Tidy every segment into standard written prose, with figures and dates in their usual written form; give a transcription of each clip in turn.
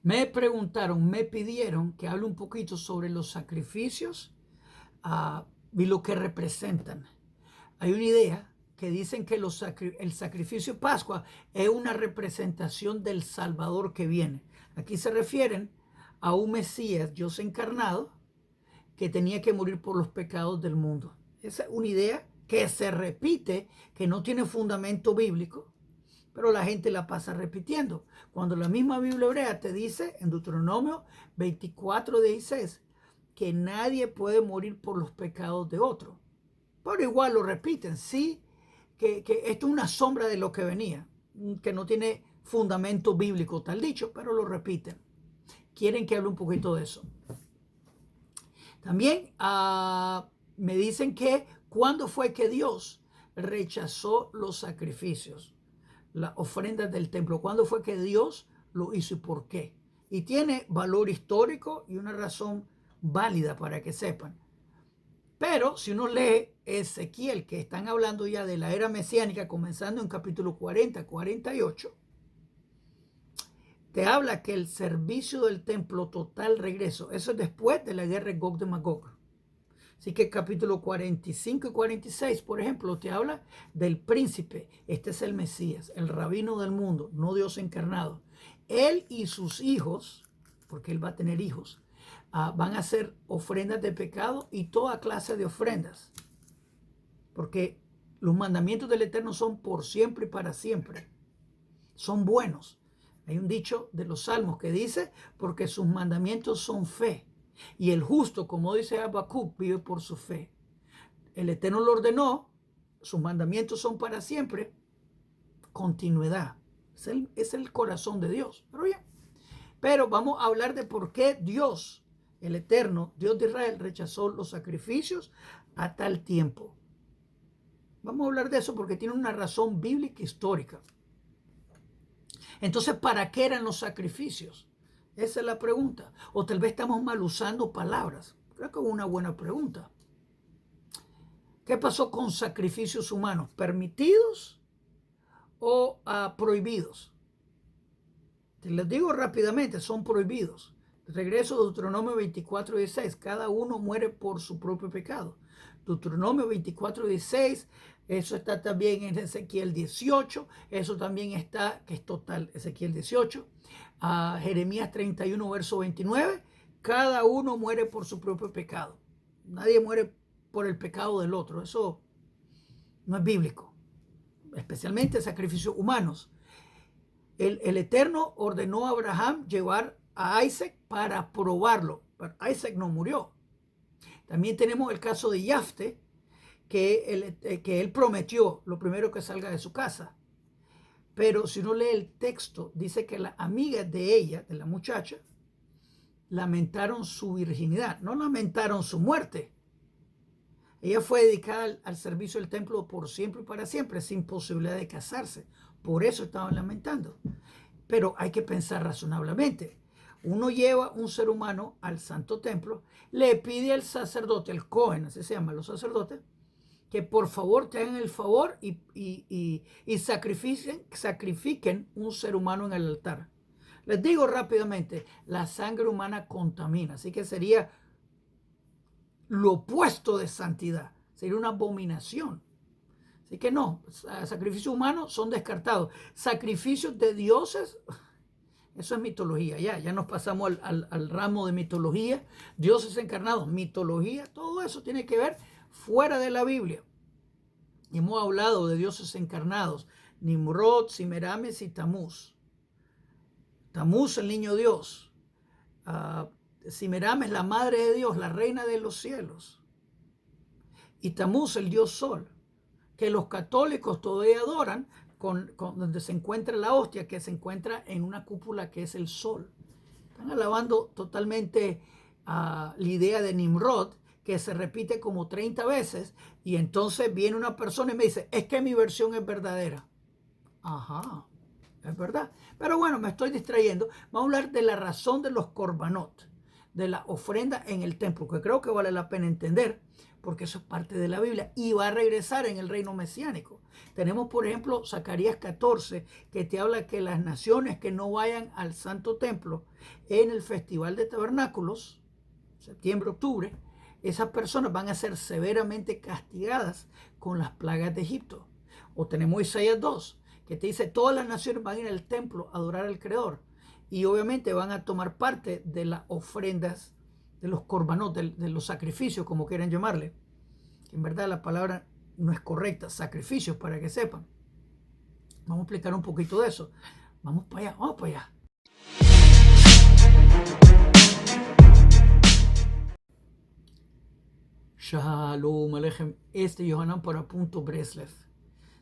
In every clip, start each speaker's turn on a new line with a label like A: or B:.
A: Me preguntaron, me pidieron que hable un poquito sobre los sacrificios y lo que representan. Hay una idea que dicen que el sacrificio de Pascua es una representación del Salvador que viene. Aquí se refieren a un Mesías, Dios encarnado, que tenía que morir por los pecados del mundo. Esa es una idea que se repite, que no tiene fundamento bíblico, pero la gente la pasa repitiendo. Cuando la misma Biblia hebrea te dice en Deuteronomio 24:16 que nadie puede morir por los pecados de otro. Pero igual lo repiten, sí, que esto es una sombra de lo que venía, que no tiene fundamento bíblico tal dicho, pero lo repiten. Quieren que hable un poquito de eso. También me dicen que cuándo fue que Dios rechazó los sacrificios, las ofrendas del templo. ¿Cuándo fue que Dios lo hizo y por qué? Y tiene valor histórico y una razón válida para que sepan. Pero si uno lee Ezequiel, que están hablando ya de la era mesiánica, comenzando en capítulo 40, 48, te habla que el servicio del templo total regreso, eso es después de la guerra de Gog de Magog. Así que capítulo 45 y 46, por ejemplo, te habla del príncipe. Este es el Mesías, el rabino del mundo, no Dios encarnado. Él y sus hijos, porque él va a tener hijos, van a hacer ofrendas de pecado y toda clase de ofrendas. Porque los mandamientos del Eterno son por siempre y para siempre. Son buenos. Hay un dicho de los Salmos que dice, porque sus mandamientos son fe. Y el justo, como dice Habacuc, vive por su fe. El Eterno lo ordenó, sus mandamientos son para siempre, continuidad. Es el corazón de Dios. Pero bien, pero vamos a hablar de por qué Dios, el Eterno, Dios de Israel, rechazó los sacrificios a tal tiempo. Vamos a hablar de eso porque tiene una razón bíblica histórica. Entonces, ¿para qué eran los sacrificios? Esa es la pregunta. O tal vez estamos mal usando palabras. Creo que es una buena pregunta. ¿Qué pasó con sacrificios humanos? ¿Permitidos o prohibidos? Te les digo rápidamente, son prohibidos. Regreso a Deuteronomio 24:16. Cada uno muere por su propio pecado. Deuteronomio 24:16. Eso está también en Ezequiel 18. Eso también está, que es total, Ezequiel 18. Jeremías 31, verso 29. Cada uno muere por su propio pecado. Nadie muere por el pecado del otro. Eso no es bíblico. Especialmente sacrificios humanos. El Eterno ordenó a Abraham llevar a Isaac para probarlo. Pero Isaac no murió. También tenemos el caso de Jafte, que él prometió lo primero que salga de su casa. Pero si uno lee el texto, dice que las amigas de ella, de la muchacha, lamentaron su virginidad, no lamentaron su muerte. Ella fue dedicada al servicio del templo por siempre y para siempre, sin posibilidad de casarse. Por eso estaban lamentando. Pero hay que pensar razonablemente. Uno lleva un ser humano al santo templo, le pide al sacerdote, el Cohen, así se llaman los sacerdotes, que por favor te hagan el favor y sacrifiquen un ser humano en el altar. Les digo rápidamente, la sangre humana contamina, así que sería lo opuesto de santidad, sería una abominación. Así que no, sacrificios humanos son descartados. Sacrificios de dioses, eso es mitología, ya nos pasamos al ramo de mitología, dioses encarnados, mitología, todo eso tiene que ver fuera de la Biblia. Y hemos hablado de dioses encarnados, Nimrod, Semiramis y Tamuz. Tamuz, el niño Dios. Semiramis, la madre de Dios, la reina de los cielos. Y Tamuz, el dios sol, que los católicos todavía adoran, donde se encuentra la hostia, que se encuentra en una cúpula que es el sol. Están alabando totalmente la idea de Nimrod, que se repite como 30 veces, y entonces viene una persona y me dice, es que mi versión es verdadera. Ajá, es verdad. Pero bueno, me estoy distrayendo. Vamos a hablar de la razón de los korbanot, de la ofrenda en el templo, que creo que vale la pena entender, porque eso es parte de la Biblia y va a regresar en el reino mesiánico. Tenemos, por ejemplo, Zacarías 14, que te habla que las naciones que no vayan al santo templo en el festival de tabernáculos, septiembre, octubre, esas personas van a ser severamente castigadas con las plagas de Egipto. O tenemos Isaías 2, que te dice todas las naciones van a ir al templo a adorar al Creador y obviamente van a tomar parte de las ofrendas, de los corbanot, de los sacrificios, como quieran llamarle. En verdad la palabra no es correcta, sacrificios, para que sepan. Vamos a explicar un poquito de eso. Vamos para allá, vamos para allá. Shalom Aleichem, Yohanan para Punto Breslev.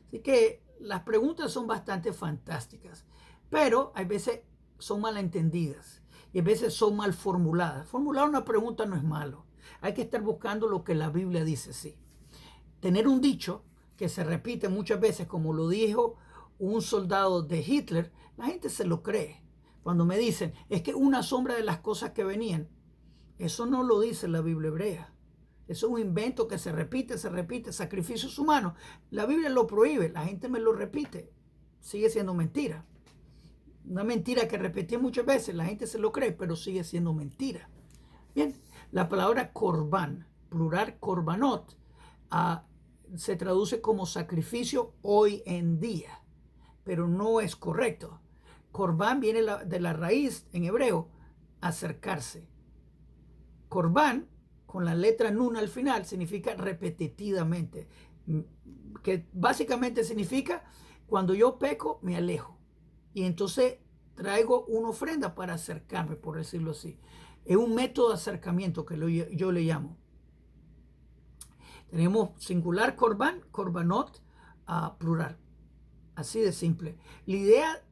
A: Así que las preguntas son bastante fantásticas, pero a veces son malentendidas y a veces son mal formuladas. Formular una pregunta no es malo. Hay que estar buscando lo que la Biblia dice, sí. Tener un dicho que se repite muchas veces, como lo dijo un soldado de Hitler, la gente se lo cree. Cuando me dicen, es que una sombra de las cosas que venían, eso no lo dice la Biblia hebrea. Eso es un invento que se repite, sacrificios humanos. La Biblia lo prohíbe, la gente me lo repite. Sigue siendo mentira. Una mentira que repetí muchas veces, la gente se lo cree, pero sigue siendo mentira. Bien, la palabra corbán, plural corbanot, se traduce como sacrificio hoy en día, pero no es correcto. Corbán viene de la raíz en hebreo, acercarse. Corbán, con la letra nun al final, significa repetitivamente, que básicamente significa cuando yo peco, me alejo. Y entonces traigo una ofrenda para acercarme, por decirlo así. Es un método de acercamiento que yo le llamo. Tenemos singular corbán, corbanot, plural. Así de simple. La idea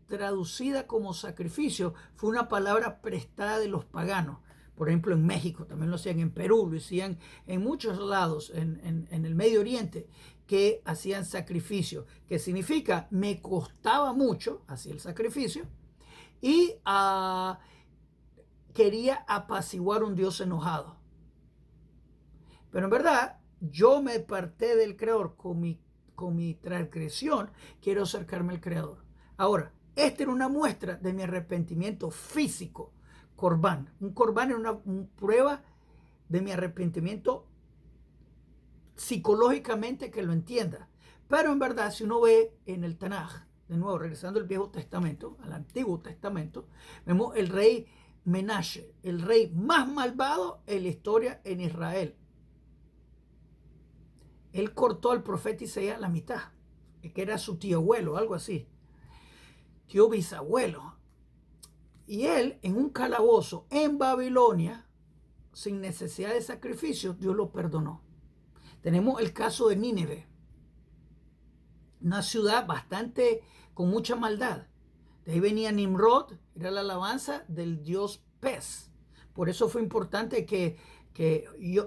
A: traducida como sacrificio fue una palabra prestada de los paganos. Por ejemplo, en México, también lo hacían en Perú, lo hacían en muchos lados, en el Medio Oriente, que hacían sacrificio, que significa me costaba mucho, hacía el sacrificio, y quería apaciguar un Dios enojado. Pero en verdad, yo me aparté del Creador con mi transgresión, quiero acercarme al Creador. Ahora, esta era una muestra de mi arrepentimiento físico, corbán. Un corbán es una prueba de mi arrepentimiento psicológicamente, que lo entienda. Pero en verdad, si uno ve en el Tanaj, de nuevo, regresando al Viejo Testamento, al Antiguo Testamento, vemos el rey Menashe, el rey más malvado en la historia en Israel. Él cortó al profeta Isaías la mitad, que era su tío abuelo, algo así, tío bisabuelo. Y él, en un calabozo en Babilonia, sin necesidad de sacrificio, Dios lo perdonó. Tenemos el caso de Nínive, una ciudad bastante con mucha maldad. De ahí venía Nimrod, era la alabanza del dios pez. Por eso fue importante que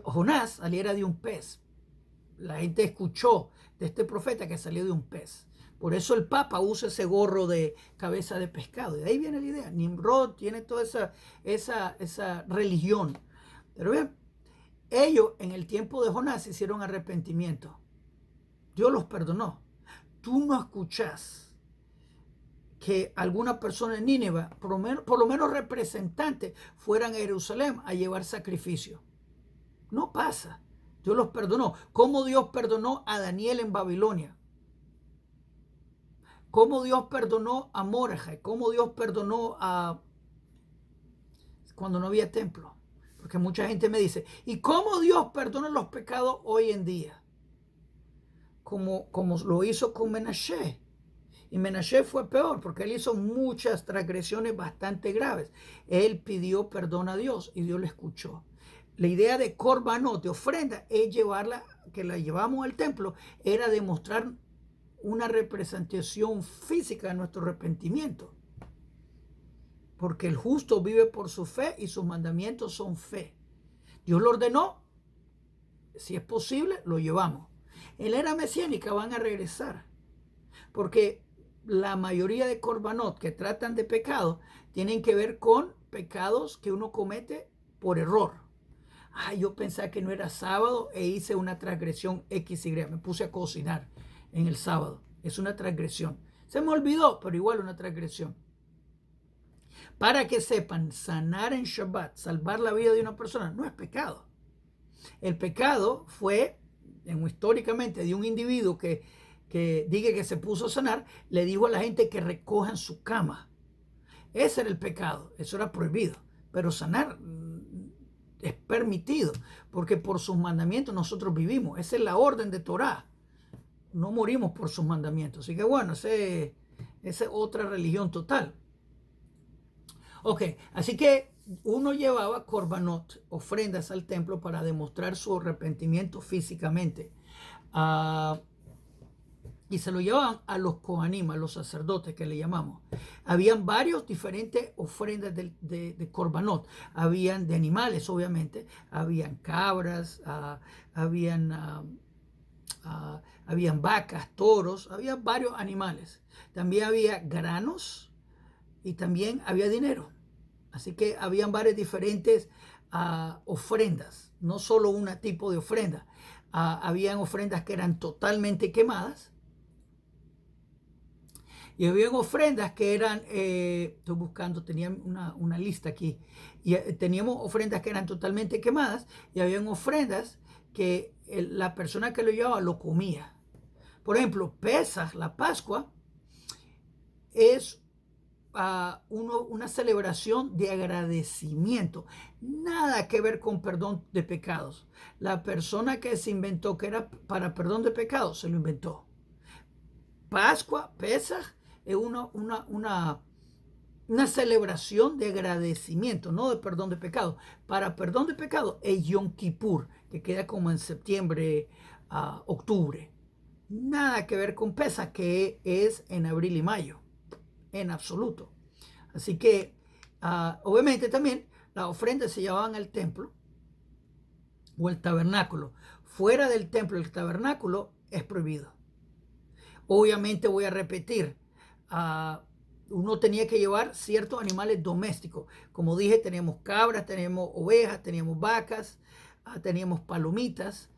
A: Jonás saliera de un pez. La gente escuchó de este profeta que salió de un pez. Por eso el Papa usa ese gorro de cabeza de pescado. Y de ahí viene la idea. Nimrod tiene toda esa religión. Pero bien, ellos en el tiempo de Jonás hicieron arrepentimiento. Dios los perdonó. Tú no escuchás que alguna persona en Nínive, por lo menos representantes, fueran a Jerusalén a llevar sacrificio. No pasa. Dios los perdonó. ¿Cómo Dios perdonó a Daniel en Babilonia? ¿Cómo Dios perdonó a Mordecai? ¿Cómo Dios perdonó cuando no había templo? Porque mucha gente me dice, ¿y cómo Dios perdona los pecados hoy en día? Como lo hizo con Menashe. Y Menashe fue peor porque él hizo muchas transgresiones bastante graves. Él pidió perdón a Dios y Dios le escuchó. La idea de corbanot, de ofrenda, es llevarla, que la llevamos al templo, era demostrar una representación física de nuestro arrepentimiento. Porque el justo vive por su fe y sus mandamientos son fe. Dios lo ordenó, si es posible, lo llevamos. En la era mesiánica van a regresar, porque la mayoría de corbanot que tratan de pecado tienen que ver con pecados que uno comete por error. Yo pensaba que no era sábado e hice una transgresión XY. Me puse a cocinar en el sábado. Es una transgresión. Se me olvidó, pero igual una transgresión. Para que sepan, sanar en Shabbat, salvar la vida de una persona, no es pecado. El pecado fue, históricamente, de un individuo que diga que se puso a sanar, le dijo a la gente que recojan su cama. Ese era el pecado, eso era prohibido. Pero sanar es permitido, porque por sus mandamientos nosotros vivimos. Esa es la orden de Torah. No morimos por sus mandamientos. Así que bueno, esa es otra religión total. Ok, así que uno llevaba korbanot, ofrendas al templo para demostrar su arrepentimiento físicamente. Y se lo llevaban a los kohanim, a los sacerdotes que le llamamos. Habían varios diferentes ofrendas de korbanot. Habían de animales, obviamente. Habían cabras, habían vacas, toros, había varios animales. También había granos y también había dinero. Así que habían varias diferentes ofrendas, no solo un tipo de ofrenda. Habían ofrendas que eran totalmente quemadas y habían ofrendas que eran, estoy buscando, tenía una lista aquí, y teníamos ofrendas que eran totalmente quemadas y habían ofrendas que la persona que lo llevaba lo comía. Por ejemplo, Pesaj, la Pascua, es una celebración de agradecimiento. Nada que ver con perdón de pecados. La persona que se inventó que era para perdón de pecados, se lo inventó. Pascua, Pesaj, es una celebración de agradecimiento, no de perdón de pecados. Para perdón de pecados es Yom Kippur, que queda como en septiembre, octubre. Nada que ver con Pesaj, que es en abril y mayo, en absoluto. Así que, obviamente también las ofrendas se llevaban al templo o el tabernáculo. Fuera del templo, el tabernáculo es prohibido. Obviamente voy a repetir, uno tenía que llevar ciertos animales domésticos. Como dije, tenemos cabras, tenemos ovejas, tenemos vacas, teníamos palomitas.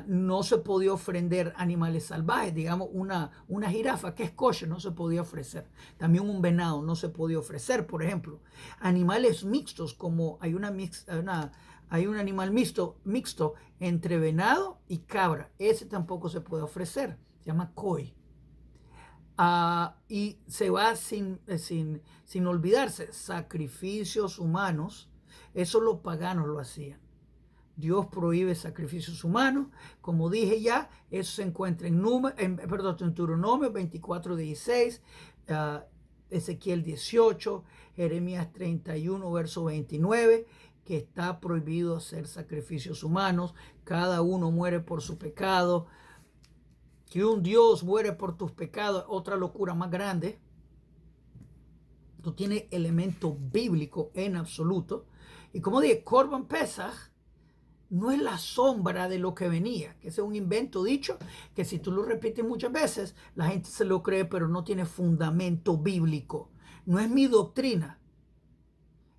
A: No se podía ofrender animales salvajes, digamos una jirafa que es kosher no se podía ofrecer. También un venado no se podía ofrecer, por ejemplo. Animales mixtos, como hay un animal mixto entre venado y cabra, ese tampoco se puede ofrecer, se llama koi. Y se va sin olvidarse, sacrificios humanos, eso los paganos lo hacían. Dios prohíbe sacrificios humanos. Como dije ya, eso se encuentra en Deuteronomio 24:16, Ezequiel 18, Jeremías 31, verso 29, que está prohibido hacer sacrificios humanos. Cada uno muere por su pecado. Que un Dios muere por tus pecados, otra locura más grande. No tiene elemento bíblico en absoluto. Y como dije, Korban Pesaj no es la sombra de lo que venía, que ese es un invento dicho, que si tú lo repites muchas veces, la gente se lo cree, pero no tiene fundamento bíblico. No es mi doctrina,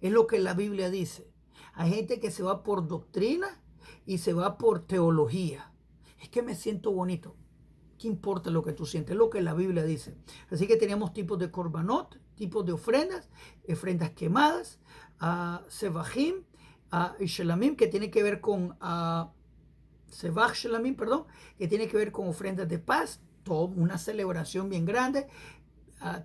A: es lo que la Biblia dice. Hay gente que se va por doctrina y se va por teología. Es que me siento bonito. ¿Qué importa lo que tú sientes? Es lo que la Biblia dice. Así que teníamos tipos de korbanot, tipos de ofrendas quemadas, sevajim, y shelamim, que tiene que ver con sevach shelamim, perdón, que tiene que ver con ofrendas de paz, una celebración bien grande,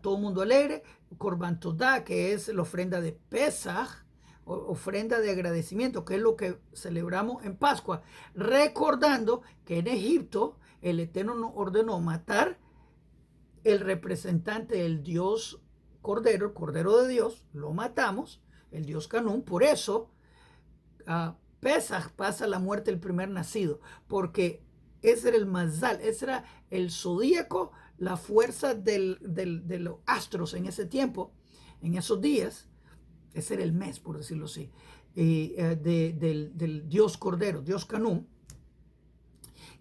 A: todo el mundo alegre. Korban Todá, que es la ofrenda de Pesaj, ofrenda de agradecimiento, que es lo que celebramos en Pascua, recordando que en Egipto el Eterno nos ordenó matar el representante del Dios Cordero, el Cordero de Dios, lo matamos, el Dios Canún. Por eso Pesaj pasa la muerte del primer nacido, porque ese era el mazal, ese era el zodíaco, la fuerza de los astros en ese tiempo, en esos días. Ese era el mes, por decirlo así, del Dios Cordero, Dios Canún.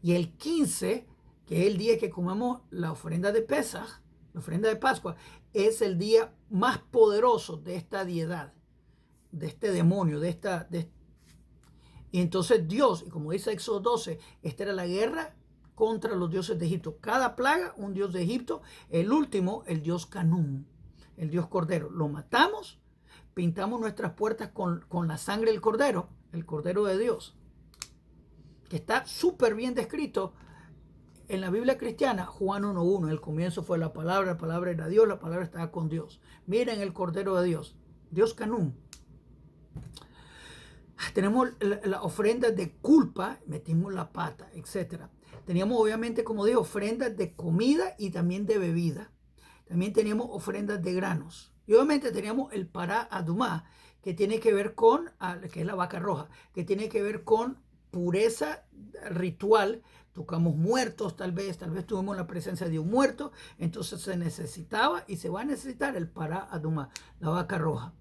A: Y el 15, que es el día que comemos la ofrenda de Pesaj, la ofrenda de Pascua, es el día más poderoso de esta deidad. de este demonio, y entonces Dios, y como dice Éxodo 12, esta era la guerra contra los dioses de Egipto. Cada plaga, un dios de Egipto. El último, el dios Canún, el dios cordero. Lo matamos, pintamos nuestras puertas con la sangre del cordero, el cordero de Dios, que está súper bien descrito en la Biblia cristiana. Juan 1:1, el comienzo fue la palabra era Dios, la palabra estaba con Dios. Miren el cordero de Dios, Dios Canún. Tenemos la ofrenda de culpa, metimos la pata, etc. Teníamos obviamente, como digo, ofrendas de comida y también de bebida. También teníamos ofrendas de granos. Y obviamente teníamos el pará adumá, que tiene que ver con, que es la vaca roja, que tiene que ver con pureza ritual. Tocamos muertos, tal vez tuvimos la presencia de un muerto, entonces se necesitaba y se va a necesitar el pará adumá, la vaca roja.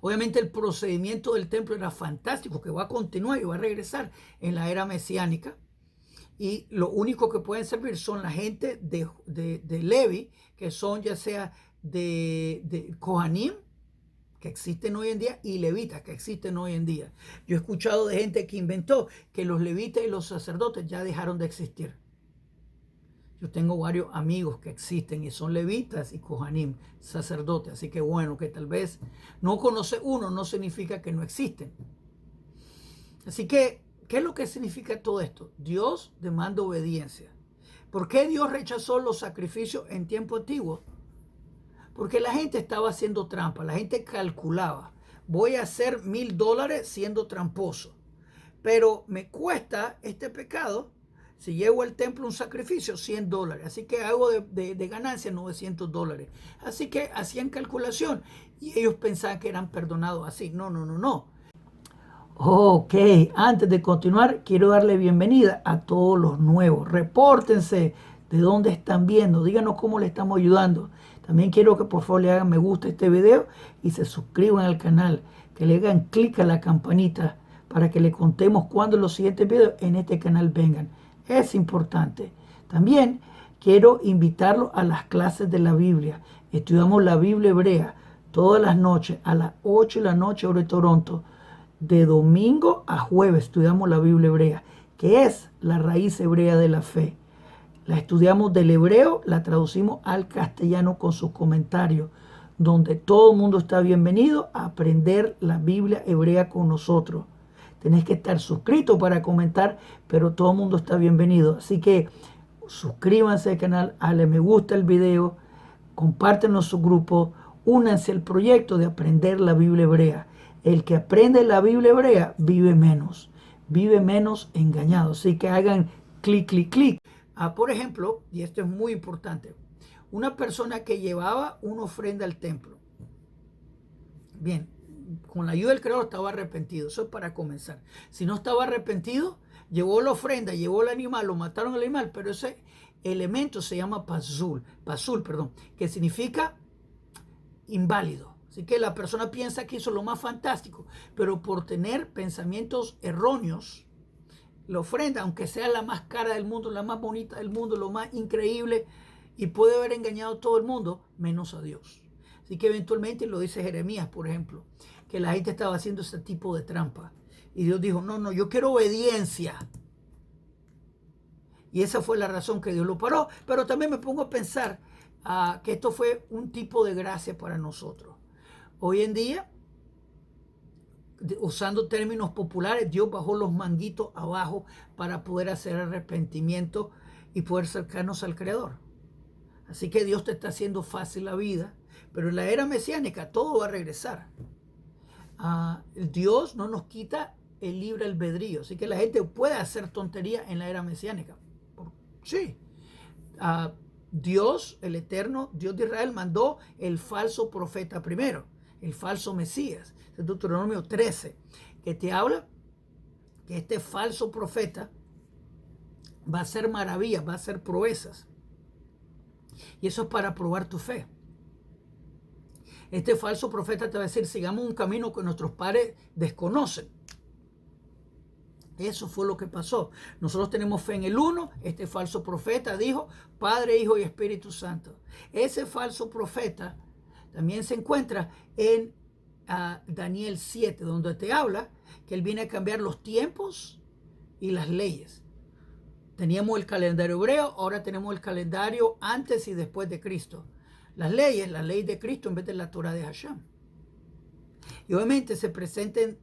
A: Obviamente el procedimiento del templo era fantástico, que va a continuar y va a regresar en la era mesiánica. Y lo único que pueden servir son la gente de Levi, que son ya sea de Kohanim, que existen hoy en día, y levitas, que existen hoy en día. Yo he escuchado de gente que inventó que los levitas y los sacerdotes ya dejaron de existir. Yo tengo varios amigos que existen y son levitas y kohanim, sacerdotes. Así que bueno, que tal vez no conoce uno no significa que no existen. Así que, ¿qué es lo que significa todo esto? Dios demanda obediencia. ¿Por qué Dios rechazó los sacrificios en tiempo antiguo? Porque la gente estaba haciendo trampa, la gente calculaba. Voy a hacer $1,000 siendo tramposo. Pero me cuesta este pecado. Si llevo al templo un sacrificio, $100. Así que hago de ganancia $900. Así que hacían calculación y ellos pensaban que eran perdonados así. No. Ok, antes de continuar, quiero darle bienvenida a todos los nuevos. Repórtense de dónde están viendo. Díganos cómo le estamos ayudando. También quiero que por favor le hagan me gusta a este video y se suscriban al canal. Que le hagan clic a la campanita para que le contemos cuando los siguientes videos en este canal vengan. Es importante. También quiero invitarlo a las clases de la Biblia. Estudiamos la Biblia hebrea todas las noches a las 8 de la noche hora de Toronto. De domingo a jueves estudiamos la Biblia hebrea, que es la raíz hebrea de la fe. La estudiamos del hebreo, la traducimos al castellano con sus comentarios, donde todo el mundo está bienvenido a aprender la Biblia hebrea con nosotros. Tenés que estar suscrito para comentar, pero todo el mundo está bienvenido. Así que suscríbanse al canal, dale me gusta el video, compártenlo en su grupo, únanse al proyecto de aprender la Biblia hebrea. El que aprende la Biblia hebrea vive menos engañado. Así que hagan clic. Por ejemplo, y esto es muy importante, una persona que llevaba una ofrenda al templo. Bien, con la ayuda del Creador estaba arrepentido. Eso es para comenzar. Si no estaba arrepentido, llevó la ofrenda, llevó el animal, lo mataron al animal, pero ese elemento se llama pasul, que significa inválido. Así que la persona piensa que hizo lo más fantástico, pero por tener pensamientos erróneos, la ofrenda, aunque sea la más cara del mundo, la más bonita del mundo, lo más increíble, y puede haber engañado a todo el mundo, menos a Dios. Así que eventualmente lo dice Jeremías, por ejemplo, que la gente estaba haciendo ese tipo de trampa. Y Dios dijo, no, yo quiero obediencia. Y esa fue la razón que Dios lo paró. Pero también me pongo a pensar que esto fue un tipo de gracia para nosotros. Hoy en día, usando términos populares, Dios bajó los manguitos abajo para poder hacer arrepentimiento y poder acercarnos al Creador. Así que Dios te está haciendo fácil la vida, pero en la era mesiánica todo va a regresar. Dios no nos quita el libre albedrío, así que la gente puede hacer tonterías en la era mesiánica. Sí. Dios, el eterno Dios de Israel, mandó el falso profeta primero, el falso Mesías. Es Deuteronomio 13, que te habla que este falso profeta va a hacer maravillas, va a hacer proezas. Y eso es para probar tu fe. Este falso profeta te va a decir, sigamos un camino que nuestros padres desconocen. Eso fue lo que pasó. Nosotros tenemos fe en el uno. Este falso profeta dijo, Padre, Hijo y Espíritu Santo. Ese falso profeta también se encuentra en a Daniel 7, donde te habla que Él viene a cambiar los tiempos y las leyes. Teníamos el calendario hebreo, ahora tenemos el calendario antes y después de Cristo. Las leyes, la ley de Cristo en vez de la Torah de Hashem. Y obviamente se presenta en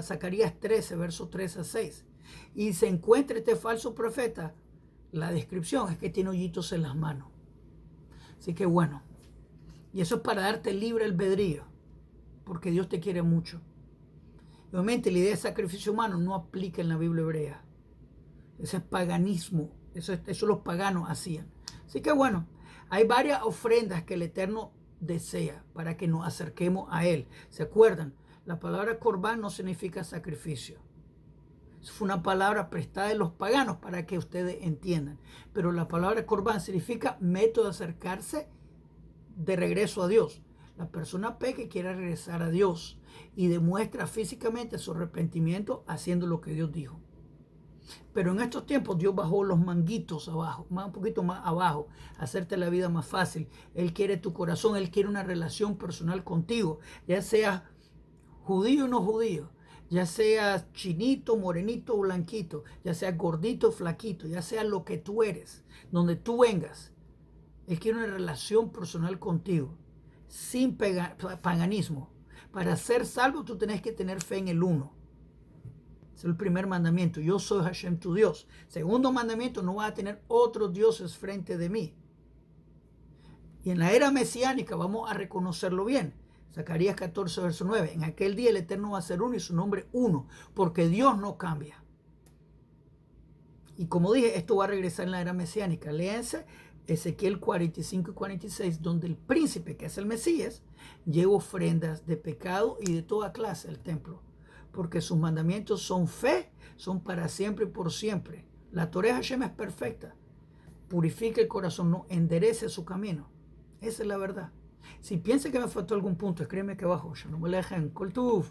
A: Zacarías 13, versos 3 a 6. Y se encuentra este falso profeta. La descripción es que tiene hoyitos en las manos. Así que bueno, y eso es para darte libre albedrío, porque Dios te quiere mucho. Y obviamente la idea de sacrificio humano no aplica en la Biblia hebrea. Ese es paganismo, eso los paganos hacían. Así que bueno, hay varias ofrendas que el Eterno desea para que nos acerquemos a Él. ¿Se acuerdan? La palabra corbán no significa sacrificio. Fue una palabra prestada de los paganos para que ustedes entiendan. Pero la palabra corbán significa método de acercarse de regreso a Dios. La persona peca y quiere regresar a Dios y demuestra físicamente su arrepentimiento haciendo lo que Dios dijo. Pero en estos tiempos Dios bajó los manguitos abajo, un poquito más abajo, hacerte la vida más fácil. Él quiere tu corazón, Él quiere una relación personal contigo, ya sea judío o no judío, ya sea chinito, morenito o blanquito, ya sea gordito o flaquito, ya sea lo que tú eres, donde tú vengas. Él quiere una relación personal contigo, sin paganismo. Para ser salvo tú tenés que tener fe en el uno. Es el primer mandamiento. Yo soy Hashem tu Dios. Segundo mandamiento, no vas a tener otros dioses frente de mí. Y en la era mesiánica vamos a reconocerlo bien. Zacarías 14, verso 9. En aquel día el Eterno va a ser uno y su nombre uno, porque Dios no cambia. Y como dije, esto va a regresar en la era mesiánica. Léanse Ezequiel 45 y 46, donde el príncipe, que es el Mesías, lleva ofrendas de pecado y de toda clase al templo. Porque sus mandamientos son fe, son para siempre y por siempre. La Torah de Hashem es perfecta. Purifica el corazón, no enderece su camino. Esa es la verdad. Si piensa que me faltó algún punto, escríbeme aquí abajo. Shalom Aleichem, Kol Tuv.